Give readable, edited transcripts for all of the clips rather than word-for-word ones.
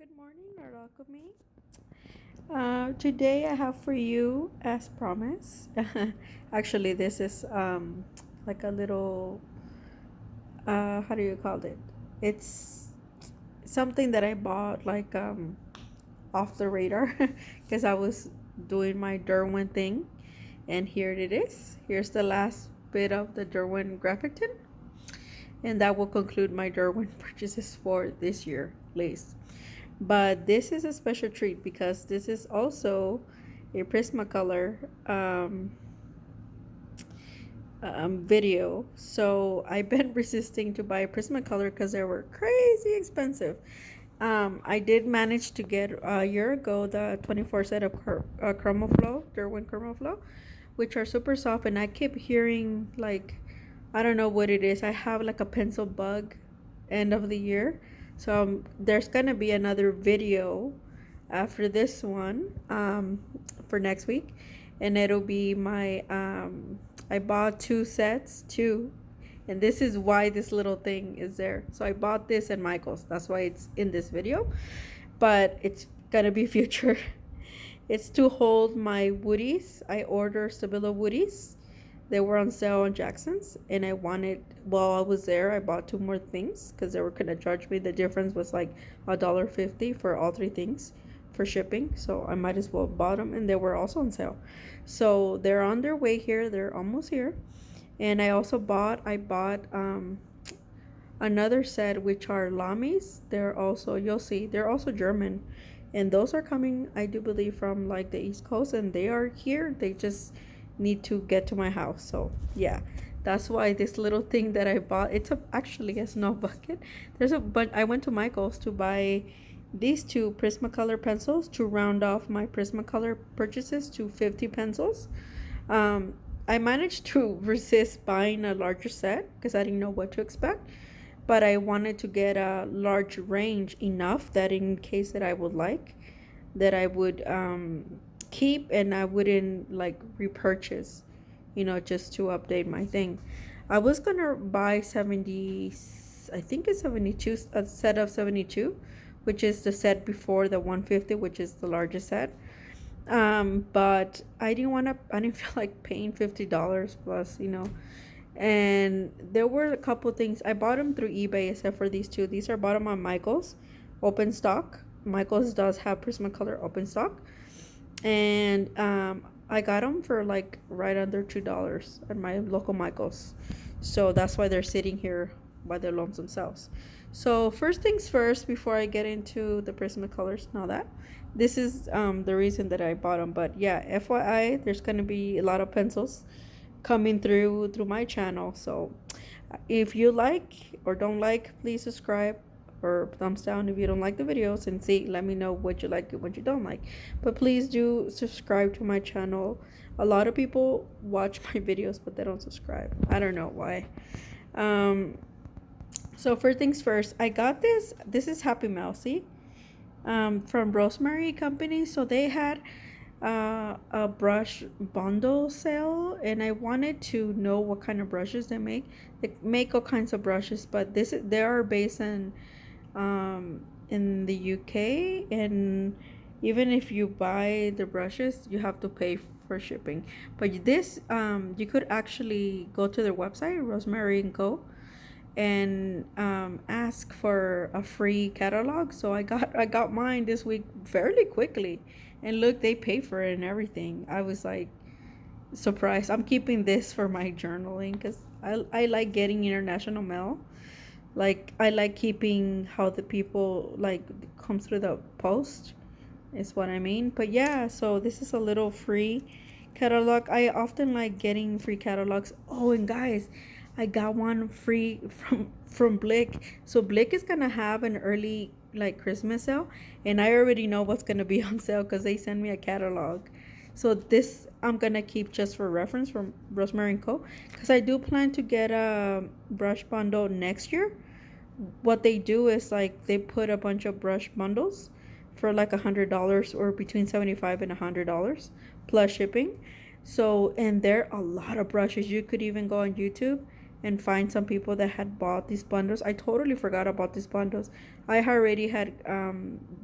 Good morning, Art-Alchemy. Today I have for you, as promised. Actually, this is like a little how do you call it? It's something that I bought like off the radar because I was doing my Derwent thing, and here it is. Here's the last bit of the Derwent Grphitint, and that will conclude my Derwent purchases for this year, at least. But this is a special treat because this is also a Prismacolor video. So I've been resisting to buy Prismacolor because they were crazy expensive. I did manage to get a year ago the 24 set of Chroma Flow, Derwent Chroma Flow, which are super soft. And I keep hearing, like, I don't know what it is. I have like a pencil bug end of the year. So there's going to be another video after this one for next week. And it'll be my, I bought two, and this is why this little thing is there. So I bought this at Michael's. That's why it's in this video. But it's going to be future. It's to hold my woodies. I ordered Stabilo woodies. They were on sale on Jackson's, and I wanted, while I was there, I bought two more things because they were going to charge me. The difference was like $1.50 for all three things for shipping, so I might as well bought them, and they were also on sale. So they're on their way here. They're almost here. And I bought another set, which are Lamis. They're also, you'll see, they're also German. And those are coming, I do believe, from like the East Coast, and they are here. They just need to get to my house. So yeah, that's why this little thing that I bought, it's actually a snow bucket. But I went to Michael's to buy these two Prismacolor pencils to round off my Prismacolor purchases to 50 pencils. I managed to resist buying a larger set because I didn't know what to expect, but I wanted to get a large range enough that in case that I would like, that I would keep, and I wouldn't like repurchase, just to update my thing. I was gonna buy 70, I think it's 72, a set of 72, which is the set before the 150, which is the largest set. But I didn't feel like paying $50 plus, and there were a couple things. I bought them through eBay except for these two. These are bought them on Michael's open stock. Michael's does have Prismacolor open stock, and I got them for like right under $2 at my local Michael's. So that's why they're sitting here by their loans themselves. So first things first, before I get into the Prismacolors and all that, this is the reason that I bought them. But yeah, FYI, there's gonna be a lot of pencils coming through my channel. So if you like or don't like, please subscribe or thumbs down if you don't like the videos, and let me know what you like and what you don't like. But please do subscribe to my channel. A lot of people watch my videos but they don't subscribe. I don't know why. So first things first, I got this is Happy Mousy from Rosemary Company. So they had a brush bundle sale, and I wanted to know what kind of brushes they make. They make all kinds of brushes, but they are based in the UK, and even if you buy the brushes, you have to pay for shipping. But this you could actually go to their website, Rosemary and Co, and ask for a free catalog. So I got mine this week fairly quickly, and look, they pay for it and everything. I was like surprised. I'm keeping this for my journaling because I like getting international mail. Like, I like keeping how the people like comes through the post is what I mean. But yeah, so this is a little free catalog. I often like getting free catalogs. Oh, and guys, I got one free from Blick. So Blick is gonna have an early like Christmas sale, and I already know what's gonna be on sale because they send me a catalog. So this I'm gonna keep just for reference from Rosemary and Co, because I do plan to get a brush bundle next year. What they do is like they put a bunch of brush bundles for like $100, or between $75 and $100 plus shipping. So, and there are a lot of brushes. You could even go on YouTube and find some people that had bought these bundles. I totally forgot about these bundles. I already had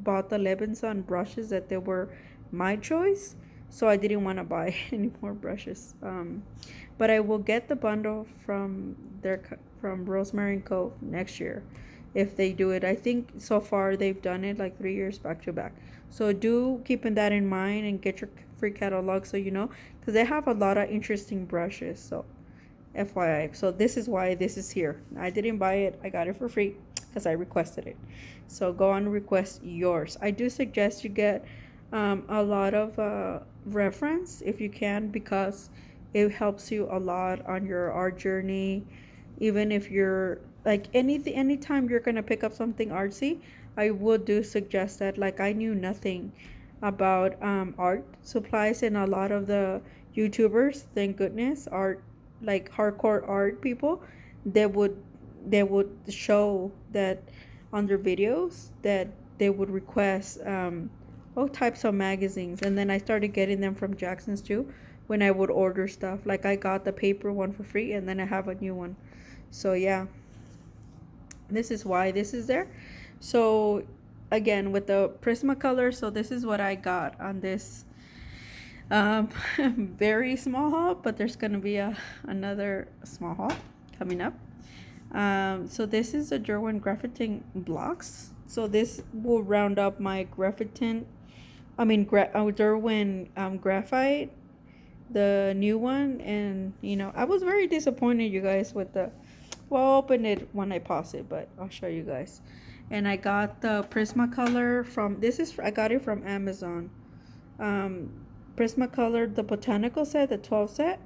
bought the Levinson brushes that they were my choice, so I didn't want to buy any more brushes. But I will get the bundle from Rosemary and Co. next year if they do it. I think so far they've done it like 3 years back to back. So do keeping that in mind and get your free catalog so you know, because they have a lot of interesting brushes. So FYI. So this is why this is here. I didn't buy it. I got it for free because I requested it. So go on and request yours. I do suggest you get a lot of reference if you can, because it helps you a lot on your art journey. Even if you're like anytime you're gonna pick up something artsy, I would do suggest that. Like I knew nothing about art supplies, and a lot of the YouTubers, thank goodness, art like hardcore art people, they would show that on their videos that they would request all types of magazines, and then I started getting them from Jackson's too when I would order stuff. Like I got the paper one for free, and then I have a new one. So yeah, this is why this is there. So again, with the Prismacolor, so this is what I got on this very small haul, but there's gonna be another small haul coming up. So this is a Derwent Grphitint Blocks. So this will round up my Derwent Graphite, the new one. And you know, I was very disappointed, you guys, with the, well, I'll open it when I pause it, but I'll show you guys. And I got the Prismacolor from, I got it from Amazon. Prismacolor, the botanical set, the 12 set.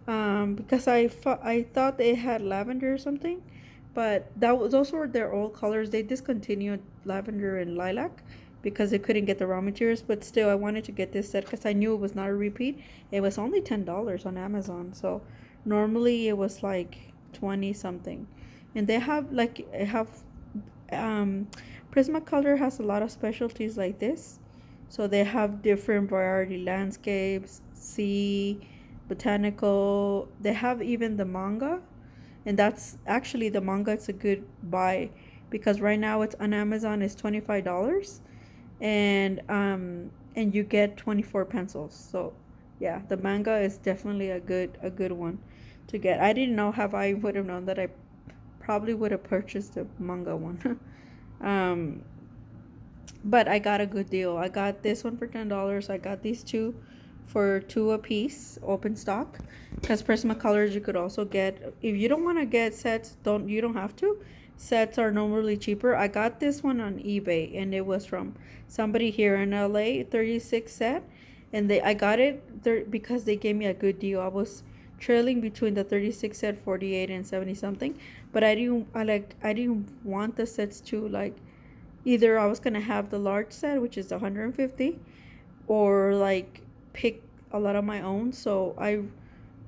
Because I thought they had lavender or something, but those were their old colors. They discontinued lavender and lilac because they couldn't get the raw materials. But still, I wanted to get this set because I knew it was not a repeat. It was only $10 on Amazon, so normally it was like 20 something. And they have Prismacolor has a lot of specialties like this. So they have different variety landscapes, sea, botanical. They have even the manga, and that's actually the manga. It's a good buy because right now it's on Amazon. It's $25, and you get 24 pencils. So yeah, the manga is definitely a good one to get. I didn't know, have I would have known that I probably would have purchased the manga one. But I got a good deal. I got this one for $10. I got these two for $2 a piece, open stock. Because Prismacolors you could also get, if you don't want to get sets, you don't have to. Sets are normally cheaper. I got this one on eBay, and it was from somebody here in LA, 36 set, and I got it because they gave me a good deal. I was trailing between the 36 set, 48 and 70 something, but I didn't want the sets to, like, either I was gonna have the large set, which is 150, or like pick a lot of my own. So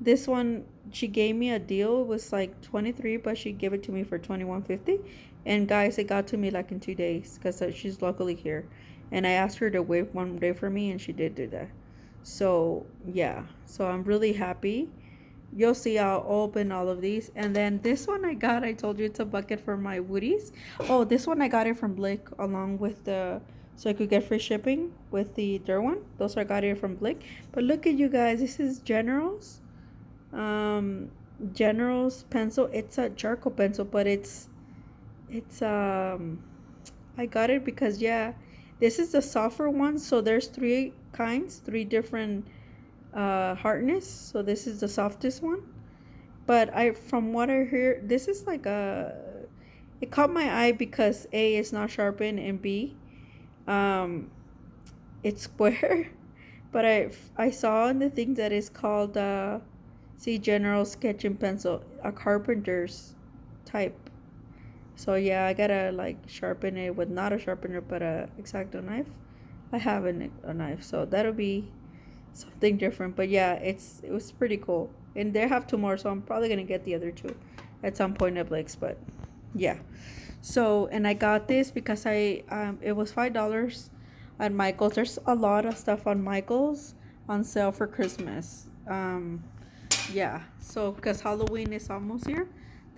this one, she gave me a deal. It was like 23, but she gave it to me for 21.50. And guys, it got to me like in 2 days because she's locally here, and I asked her to wait 1 day for me, and she did do that. So yeah, so I'm really happy. You'll see, I'll open all of these. And then this one I told you it's a bucket for my woodies. Oh, this one I got it from Blick along with so I could get free shipping with the Derwent. Those I got it from Blick. But look at you guys, this is General's pencil. It's a charcoal pencil, but it's I got it because, yeah, this is the softer one. So there's 3 kinds, 3 different hardness. So this is the softest one, but from what I hear, this is like it caught my eye because A, it's not sharpened, and B, it's square. But I saw in the thing that is called General Sketching Pencil, a carpenter's type. So yeah, I gotta like sharpen it with not a sharpener but a X-Acto knife. I have a knife, so that'll be something different. But yeah, it was pretty cool, and they have 2 more, so I'm probably gonna get the other 2 at some point at Blake's. But yeah, so, and I got this because it was $5 at Michael's. There's a lot of stuff on Michael's on sale for Christmas. Yeah, so because Halloween is almost here,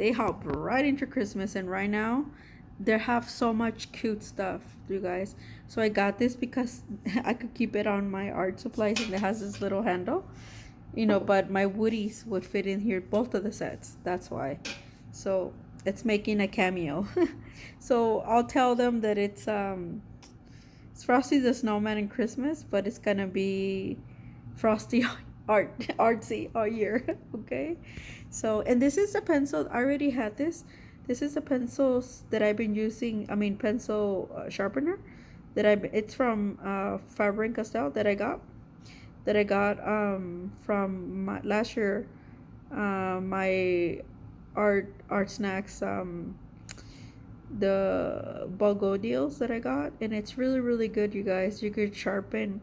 they hop right into Christmas, and right now they have so much cute stuff, you guys. So I got this because I could keep it on my art supplies, and it has this little handle, you know, but my woodies would fit in here, both of the sets. That's why. So it's making a cameo. So I'll tell them that it's Frosty the Snowman in Christmas, but it's gonna be Frosty artsy all year. Okay. So, and this is the pencil. I already had this. This is the pencils that I've been using. I mean, pencil sharpener that it's from Faber and Castell that I got. From last year, my art snacks the BOGO deals that I got, and it's really good, you guys. You could sharpen.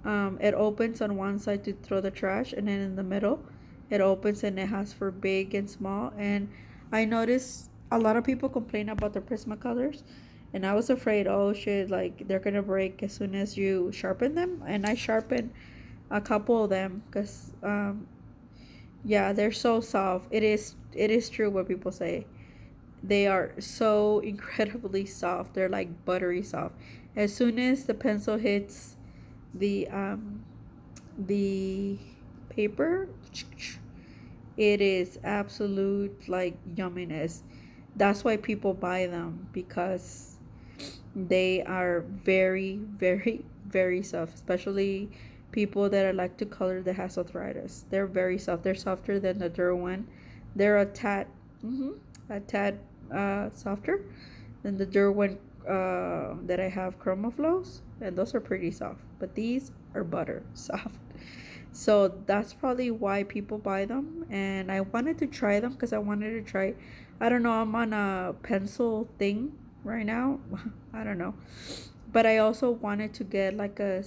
It opens on one side to throw the trash, and then in the middle it opens and it has for big and small. And I noticed a lot of people complain about the Prismacolors, and I was afraid, oh shit, like they're gonna break as soon as you sharpen them. And I sharpened a couple of them because yeah, they're so soft. It is true what people say. They are so incredibly soft. They're like buttery soft. As soon as the pencil hits the paper, it is absolute like yumminess. That's why people buy them, because they are very soft, especially people that are like to color that has arthritis. They're very soft. They're softer than the Derwent. They're a tad softer than the Derwent that I have chroma flows, and those are pretty soft, but these are butter soft. So that's probably why people buy them, and I wanted to try them because I wanted to try. I don't know, I'm on a pencil thing right now. I don't know, but I also wanted to get like a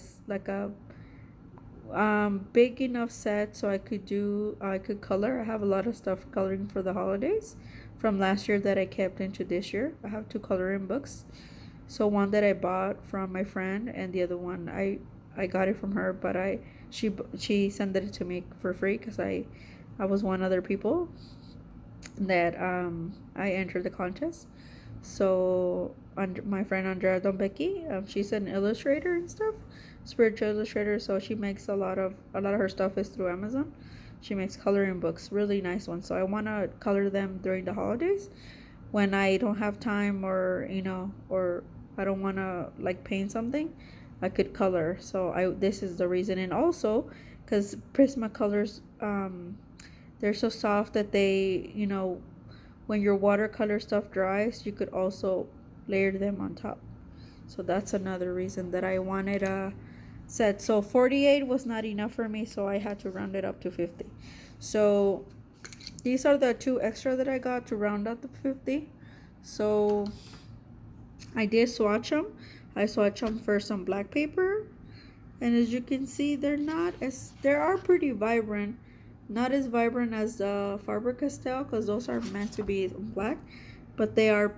big enough set so I could color. I have a lot of stuff coloring for the holidays from last year that I kept into this year. I have two coloring books. So one that I bought from my friend, and the other one I got it from her, but she sent it to me for free because I was one other people that I entered the contest. So my friend Andrea Becky, she's an illustrator and stuff, spiritual illustrator. So she makes a lot of her stuff is through Amazon. She makes coloring books, really nice ones. So I want to color them during the holidays when I don't have time, or or I don't want to like paint something. I could color. So this is the reason. And also because Prismacolors, they're so soft that they, when your watercolor stuff dries, you could also layer them on top. So that's another reason that I wanted a set. So 48 was not enough for me, so I had to round it up to 50. So these are the two extra that I got to round up to 50. So I did swatch them. I swatched them first on black paper, and as you can see, they are pretty vibrant. Not as vibrant as the Faber-Castell, because those are meant to be black, but they are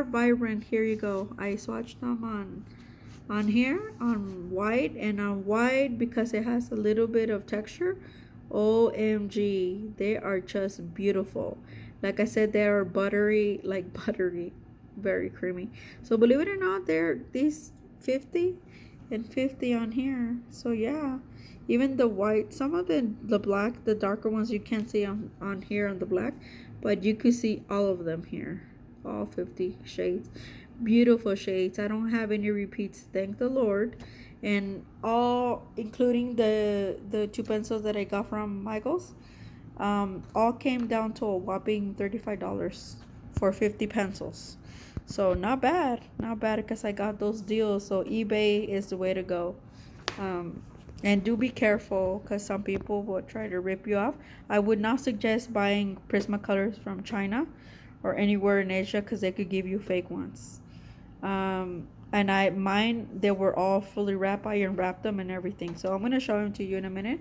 vibrant. Here you go. I swatched them on here on white, and on white because it has a little bit of texture. OMG, they are just beautiful. Like I said, they are buttery, very creamy. So believe it or not, they're these 50 and 50 on here. So yeah, even the white, some of the black, the darker ones you can't see on here on the black, but you could see all of them here, all 50 shades. Beautiful shades. I don't have any repeats, thank the Lord. And all, including the two pencils that I got from Michael's, all came down to a whopping $35 for 50 pencils. So not bad because I got those deals. So eBay is the way to go. And do be careful, because some people will try to rip you off. I would not suggest buying Prismacolors from China or anywhere in Asia, because they could give you fake ones. And mine, they were all fully wrapped. I unwrapped them and everything. So I'm going to show them to you in a minute.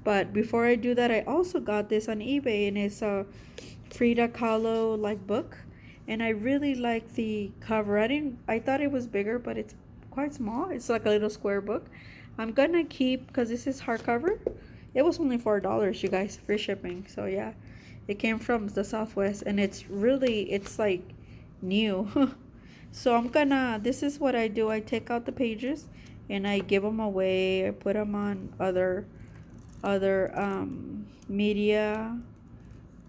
But before I do that, I also got this on eBay, and it's a Frida Kahlo book. And I really like the cover. I thought it was bigger, but it's quite small. It's like a little square book. I'm gonna keep, because this is hardcover. It was only $4, you guys, free shipping. So yeah, It came from the Southwest, and it's like new. So this is what I do. I take out the pages and I give them away. I put them on other media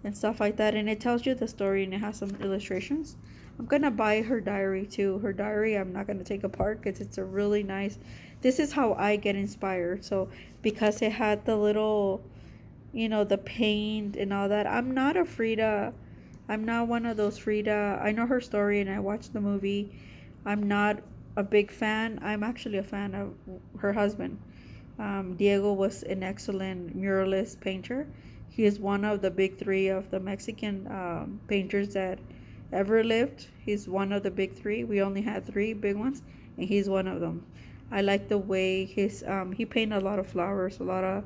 and stuff like that, and it tells you the story and it has some illustrations. I'm gonna buy her diary too. Her diary I'm not gonna take apart because it's a really nice. This is how I get inspired. So because it had the little, the paint and all that. I'm not one of those Frida. I know her story and I watched the movie. I'm not a big fan. I'm actually a fan of her husband. Diego was an excellent muralist painter. He is one of the big three of the Mexican painters that ever lived. He's one of the big three. We only had three big ones, and he's one of them. I like the way he painted a lot of flowers, a lot of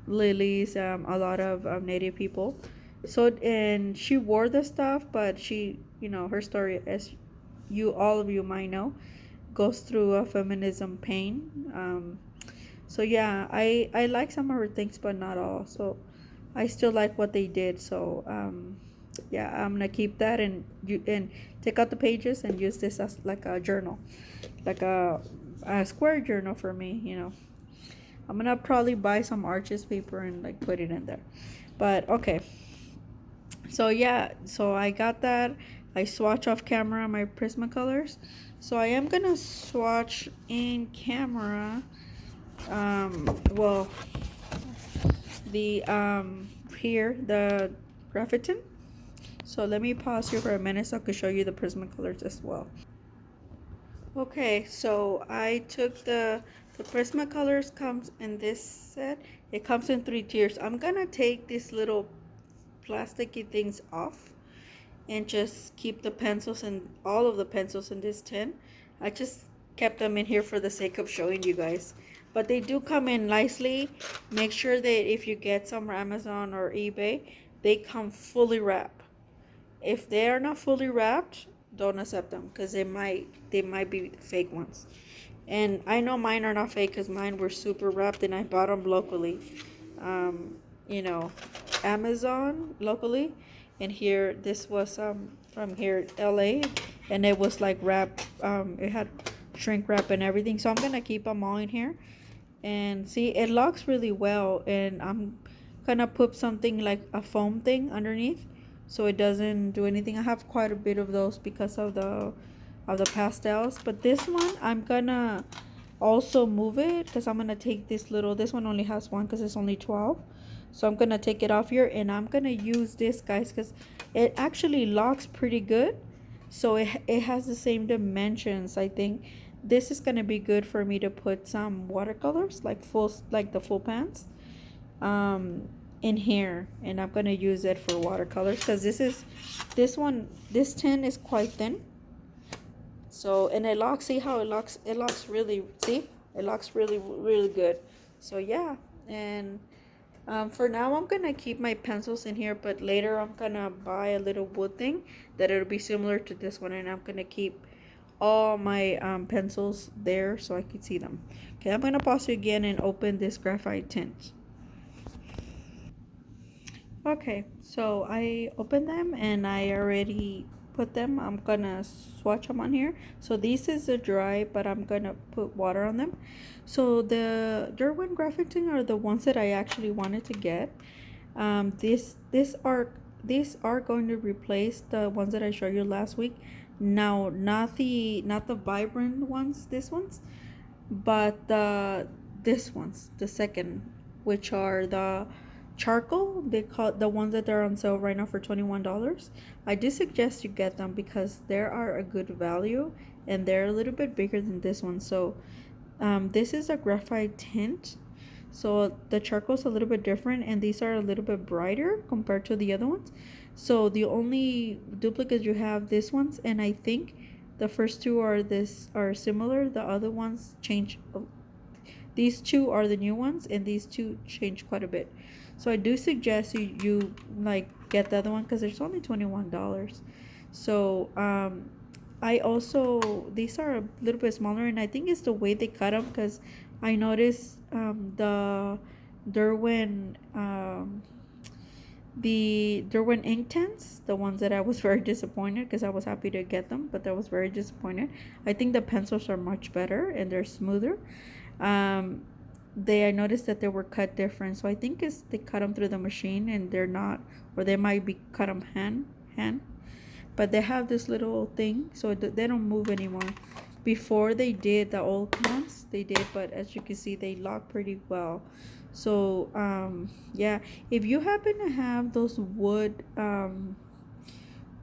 lilies, a lot of native people. So, and she wore the stuff, but her story, as all of you might know, goes through a feminism pain. So yeah, I like some of her things, but not all. So I still like what they did. So yeah, I'm gonna keep that and take out the pages and use this as like a journal, like a square journal for me. I'm gonna probably buy some arches paper and like put it in there. But okay. So yeah, so I got that. I swatch off camera my Prismacolors. So I am gonna swatch in camera. Well, the here the Grphitint. So let me pause here for a minute so I can show you the Prismacolors as well. Okay, so I took the Prismacolors comes in this set. It comes in 3 tiers. I'm gonna take these little plasticky things off and just keep the pencils and all of the pencils in this tin. I just kept them in here for the sake of showing you guys. But they do come in nicely. Make sure that if you get some from Amazon or eBay, they come fully wrapped. If they are not fully wrapped, don't accept them because they might be fake ones. And I know mine are not fake because mine were super wrapped and I bought them locally. Um, you know, Amazon locally, and here this was from here LA, and it was like wrapped. It had shrink wrap and everything. So I'm gonna keep them all in here, and see it locks really well. And I'm gonna put something like a foam thing underneath, so it doesn't do anything. I have quite a bit of those because of the pastels, but this one I'm gonna also move it because I'm gonna take this one only has one because it's only 12, so I'm gonna take it off here and I'm gonna use this, guys, because it actually locks pretty good. So it has the same dimensions. I think this is gonna be good for me to put some watercolors like the full pans in here, and I'm gonna use it for watercolors because this tin is quite thin. So, and it locks, see how it locks really, see, it locks really, really good. So yeah, and for now I'm gonna keep my pencils in here, but later I'm gonna buy a little wood thing that it'll be similar to this one, and I'm gonna keep all my pencils there so I can see them. Okay, I'm gonna pause it again and open this graphite tint. Okay, so I opened them and I already put them. I'm gonna swatch them on here. So this is a dry, but I'm gonna put water on them. So the Derwent Grphitint are the ones that I actually wanted to get. These are going to replace the ones that I showed you last week. Now, not the vibrant ones, this ones, but this ones, the second, which are the charcoal. They call the ones that are on sale right now for $21. I do suggest you get them because they are a good value and they're a little bit bigger than this one. So this is a graphite tint, so the charcoal's a little bit different and these are a little bit brighter compared to the other ones. So the only duplicates you have this ones, and I think the first two are similar. The other ones change. These two are the new ones and these two change quite a bit. So I do suggest you like get the other one because it's only $21. So I also, these are a little bit smaller, and I think it's the way they cut them because I noticed the Derwent The Derwent ink tints, the ones that I was very disappointed because I was happy to get them, but I was very disappointed. I think the pencils are much better and they're smoother. Um, I noticed that they were cut different, so I think it's they cut them through the machine and they're not, or they might be cut them hand. But they have this little thing, so they don't move anymore. Before they did the old ones, they did, but as you can see, they lock pretty well. So yeah, if you happen to have those wood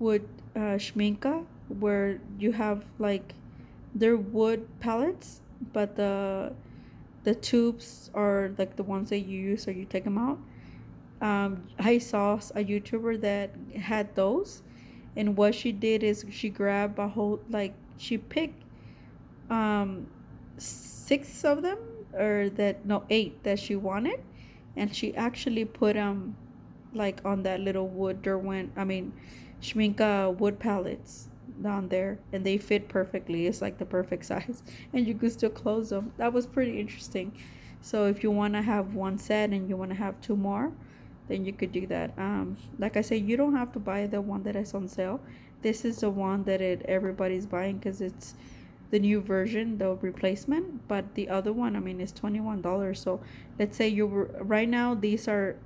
schminka where you have like they're wood palettes, but the tubes are like the ones that you use, so you take them out. I saw a YouTuber that had those, and what she did is she grabbed a whole, like she picked um 6 of them, or that no 8 that she wanted, and she actually put them like on that little wood Derwent, I mean Schminka wood palettes down there, and they fit perfectly. It's like the perfect size, and you could still close them. That was pretty interesting. So if you want to have one set and you want to have 2 more, then you could do that. Like I said, you don't have to buy the one that is on sale. This is the one that everybody's buying because it's the new version, the replacement. But the other one, I mean, is $21. So let's say you were right now, these are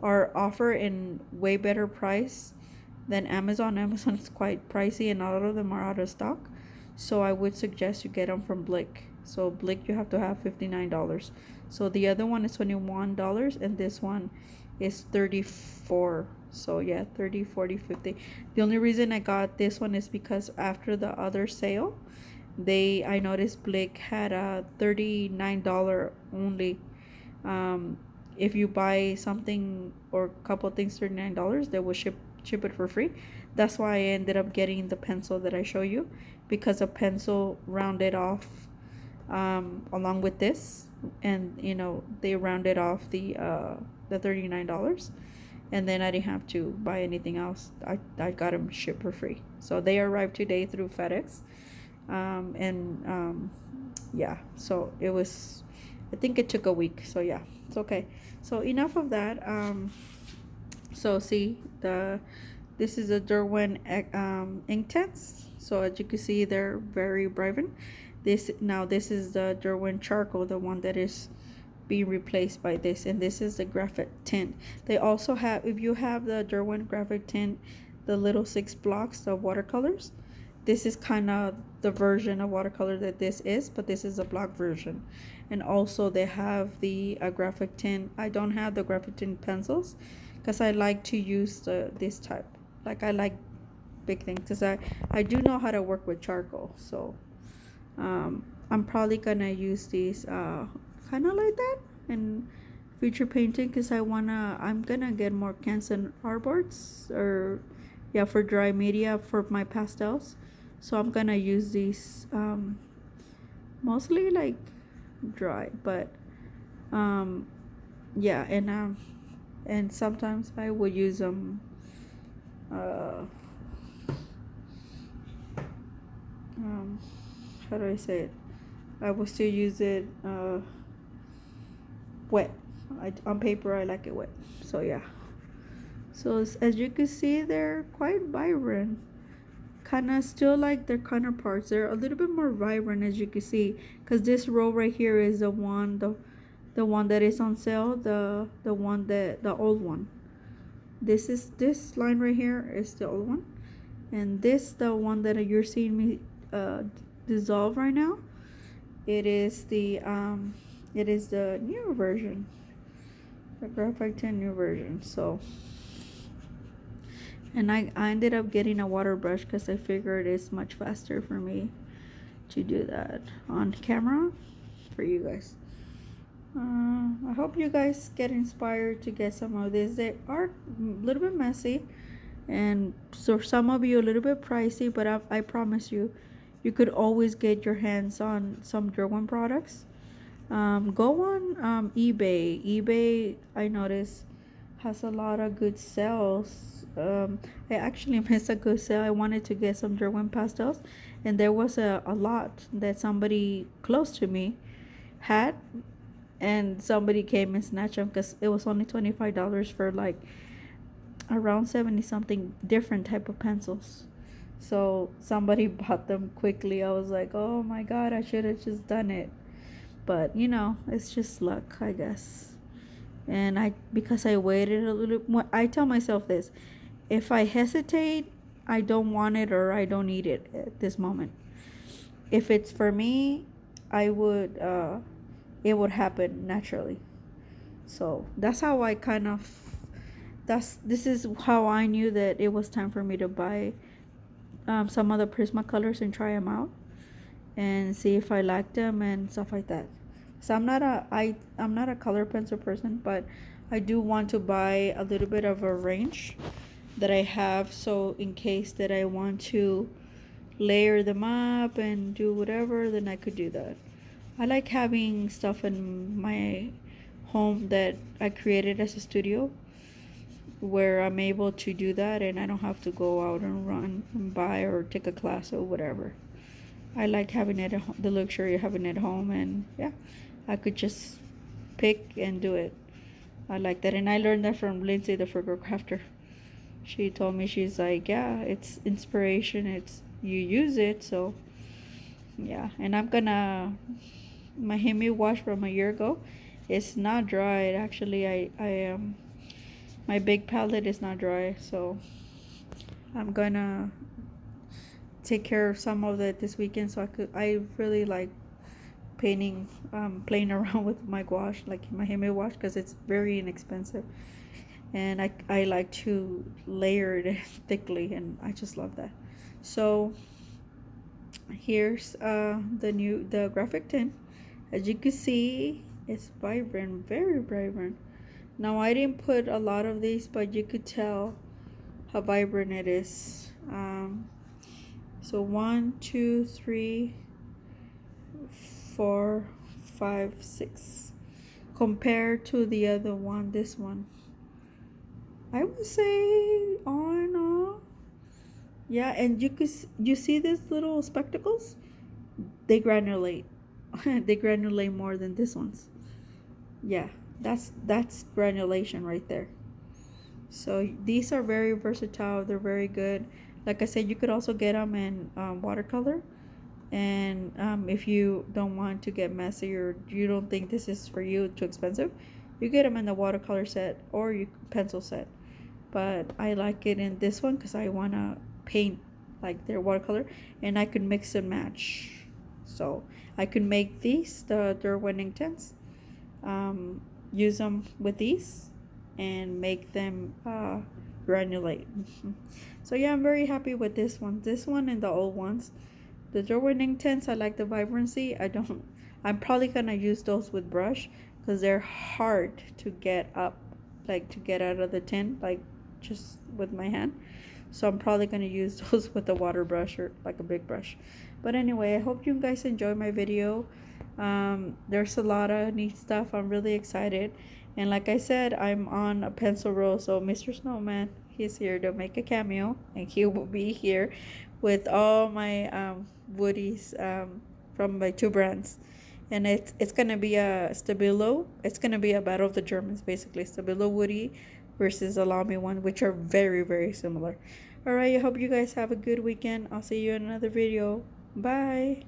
offer in way better price than Amazon. Amazon is quite pricey and a lot of them are out of stock. So I would suggest you get them from Blick. So Blick, you have to have $59. So the other one is $21 and this one is 34. So yeah, 30, 40, 50. The only reason I got this one is because after the other sale, I noticed Blick had a $39 only. If you buy something or a couple things $39, they will ship it for free. That's why I ended up getting the pencil that I show you, because a pencil rounded off along with this, and they rounded off the $39, and then I didn't have to buy anything else. I got them shipped for free. So they arrived today through FedEx. Yeah, so it was, I think it took a week. So yeah, it's okay. So enough of that. So see, this is a Derwent ink tints. So as you can see, they're very vibrant. This is the Derwent charcoal, the one that is being replaced by this, and this is the Grphitint. They also have, if you have the Derwent Grphitint, the little 6 blocks of watercolors, this is kind of the version of watercolor that this is, but this is a block version. And also they have the Grphitint. I don't have the Grphitint pencils because I like to use this type. Like I like big things because I do know how to work with charcoal. So I'm probably gonna use these kind of like that in future painting, because I'm gonna get more cans and artboards, or yeah, for dry media for my pastels. So I'm gonna use these mostly like dry, but yeah, and sometimes I would use them how do I say it? I will still use it wet. On paper I like it wet. So yeah. So as you can see, they're quite vibrant. Kind of still like their counterparts. They're a little bit more vibrant, as you can see, because this row right here is the one that is on sale. The old one. This line right here is the old one, and the one that you're seeing me dissolve right now. It is the new version, the Grphitint new version. So, and I ended up getting a water brush because I figured it's much faster for me to do that on camera for you guys. I hope you guys get inspired to get some of these. They are a little bit messy, and so some of you a little bit pricey, but I promise you, you could always get your hands on some Derwent products. Go on eBay. eBay, I noticed, has a lot of good sales. I actually missed a good sale. I wanted to get some Derwent pastels, and there was a lot that somebody close to me had, and somebody came and snatched them because it was only $25 for like around 70 something different type of pencils. So somebody bought them quickly. I was like, oh my god, I should have just done it. But you know, it's just luck, I guess. And because I waited a little more, I tell myself this: if I hesitate, I don't want it or I don't need it at this moment. If it's for me, I would it would happen naturally. So that's how I kind of this is how I knew that it was time for me to buy some of the Prismacolors and try them out and see if I liked them and stuff like that. So I'm not a color pencil person, but I do want to buy a little bit of a range that I have, so in case that I want to layer them up and do whatever, then I could do that. I like having stuff in my home that I created as a studio where I'm able to do that and I don't have to go out and run and buy or take a class or whatever. I like having it at the luxury of having it at home, and yeah, I could just pick and do it. I like that, and I learned that from Lindsay, the Frugal Crafter. She told me, she's like, yeah, it's inspiration, it's you use it, so yeah. And I'm gonna my Hemi wash from a year ago, it's not dried. Actually, I my big palette is not dry, so I'm gonna take care of some of it this weekend. So I really like painting, playing around with my gouache, like my Hemi wash, because it's very inexpensive, and I like to layer it thickly, and I just love that. So here's the graphic tint. As you can see, it's vibrant, very vibrant. Now I didn't put a lot of these, but you could tell how vibrant it is. So 1, 2, 3, 4, 5, 6. Compared to the other one, this one, I would say on off. Yeah, and you see these little spectacles? They granulate. They granulate more than this one's. Yeah, that's granulation right there. So these are very versatile. They're very good. Like I said, you could also get them in watercolor. And if you don't want to get messy or you don't think this is for you too expensive, you get them in the watercolor set or you pencil set. But I like it in this one because I want to paint like their watercolor, and I could mix and match. So I could make these, the Derwent Grphitint, use them with these and make them granulate. So yeah, I'm very happy with this one and the old ones. The Derwent Grphitint, I like the vibrancy. I'm probably gonna use those with brush because they're hard to get up, like to get out of the tin, like just with my hand. So I'm probably gonna use those with a water brush or like a big brush. But anyway, I hope you guys enjoy my video. There's a lot of neat stuff. I'm really excited, and like I said, I'm on a pencil roll, so Mr. Snowman, he's here to make a cameo, and he will be here with all my woodies from my two brands. And it's gonna be a Stabilo. It's gonna be a battle of the Germans, basically. Stabilo woody versus Alami one, which are very, very similar. Alright, I hope you guys have a good weekend. I'll see you in another video. Bye.